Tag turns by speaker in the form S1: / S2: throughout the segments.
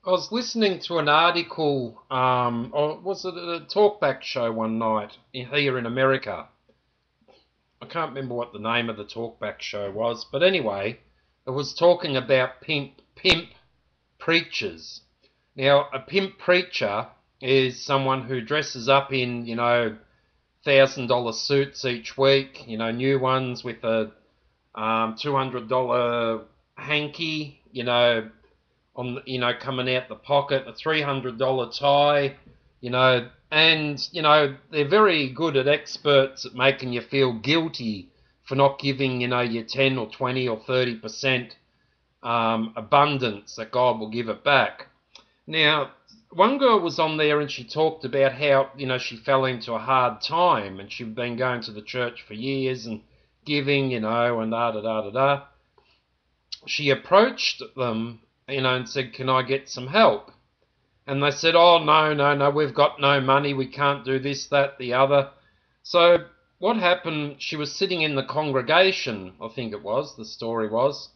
S1: I was listening to an article, or was it a talkback show one night here in America? I can't remember what the name of the talkback show was, but anyway, it was talking about pimp preachers. Now, a pimp preacher is someone who dresses up in, $1,000 suits each week, new ones with a $200 hanky, coming out the pocket, a $300 tie, and they're very good at experts at making you feel guilty for not giving, your 10 or 20 or 30% abundance that God will give it back. Now, one girl was on there and she talked about how, she fell into a hard time and she'd been going to the church for years and giving, and da da da da da. She approached them, and said, "Can I get some help?" And they said, "Oh, no, no, no, we've got no money. We can't do this, that, the other." So what happened, she was sitting in the congregation, I think it was, the story was,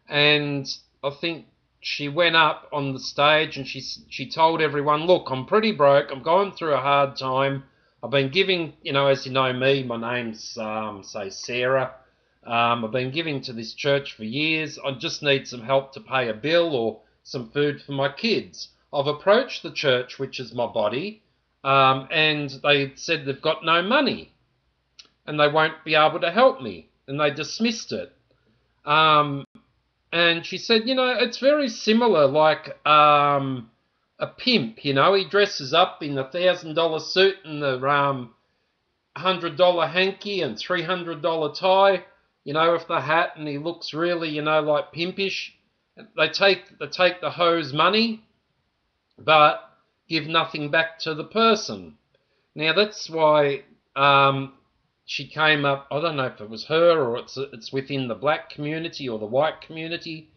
S1: and I think she went up on the stage and she told everyone, "Look, I'm pretty broke. I'm going through a hard time. I've been giving, as you know me, my name's, say, Sarah. I've been giving to this church for years. I just need some help to pay a bill or some food for my kids. I've approached the church, which is my body, and they said they've got no money and they won't be able to help me." And they dismissed it. Um, and she said, it's very similar, like a pimp. He dresses up in the $1,000 suit and the $100 hanky and $300 tie, with the hat, and he looks really, like pimpish. They take the hoe's money, but give nothing back to the person. Now that's why she came up. I don't know if it was her or it's within the black community or the white community,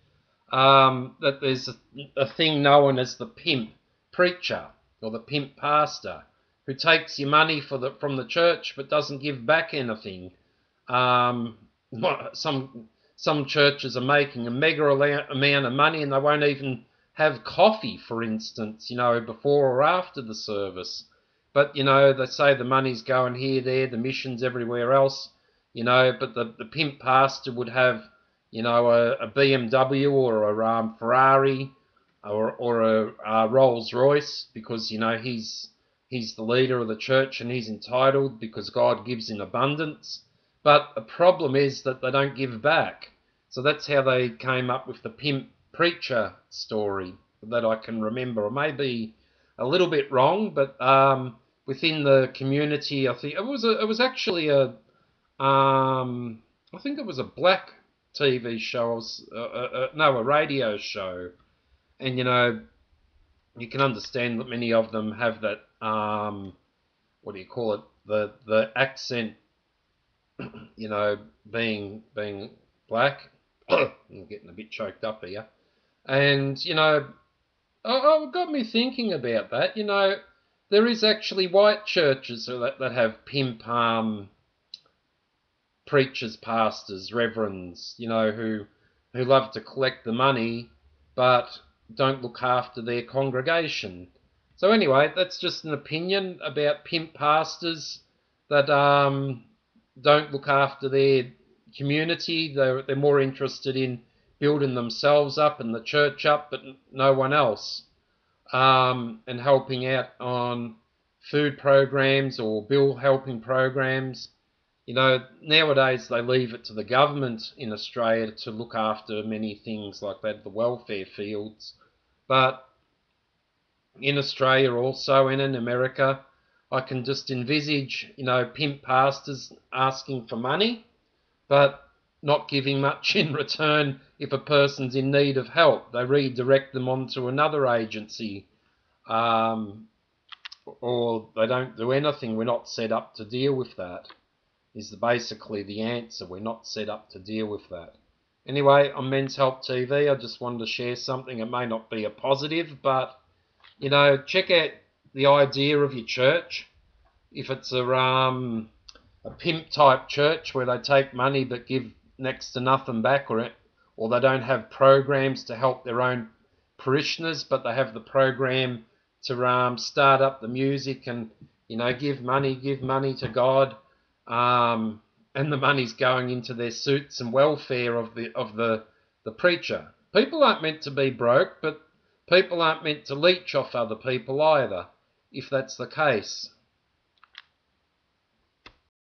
S1: that there's a thing known as the pimp preacher or the pimp pastor, who takes your money from the church but doesn't give back anything. Um, some churches are making a mega amount of money and they won't even have coffee, for instance, before or after the service. But they say the money's going here, there, the missions everywhere else. But the pimp pastor would have, a BMW or a Ferrari or a Rolls Royce, because he's the leader of the church and he's entitled because God gives in abundance. But the problem is that they don't give back. So that's how they came up with the pimp preacher story that I can remember. I may be a little bit wrong, but within the community, I think it was actually I think it was a black TV show, no, a radio show, and you can understand that many of them have that what do you call it, the accent, being black. I'm getting a bit choked up here, and it got me thinking about that. There is actually white churches that have pimp preachers, pastors, reverends, who love to collect the money but don't look after their congregation. So anyway, that's just an opinion about pimp pastors that don't look after their community. They're more interested in building themselves up and the church up, but no one else, and helping out on food programs or bill helping programs. Nowadays they leave it to the government in Australia to look after many things like that, the welfare fields. But in Australia also and in America, I can just envisage, pimp pastors asking for money, but not giving much in return. If a person's in need of help, they redirect them onto another agency, um, or they don't do anything. We're not set up to deal with that, is basically the answer. We're not set up to deal with that. Anyway, on Men's Help TV, I just wanted to share something. It may not be a positive, but, check out the idea of your church. If it's a pimp type church where they take money but give next to nothing back, or they don't have programs to help their own parishioners, but they have the program to start up the music and, give money to God, and the money's going into their suits and welfare of the preacher. People aren't meant to be broke, but people aren't meant to leech off other people either, if that's the case.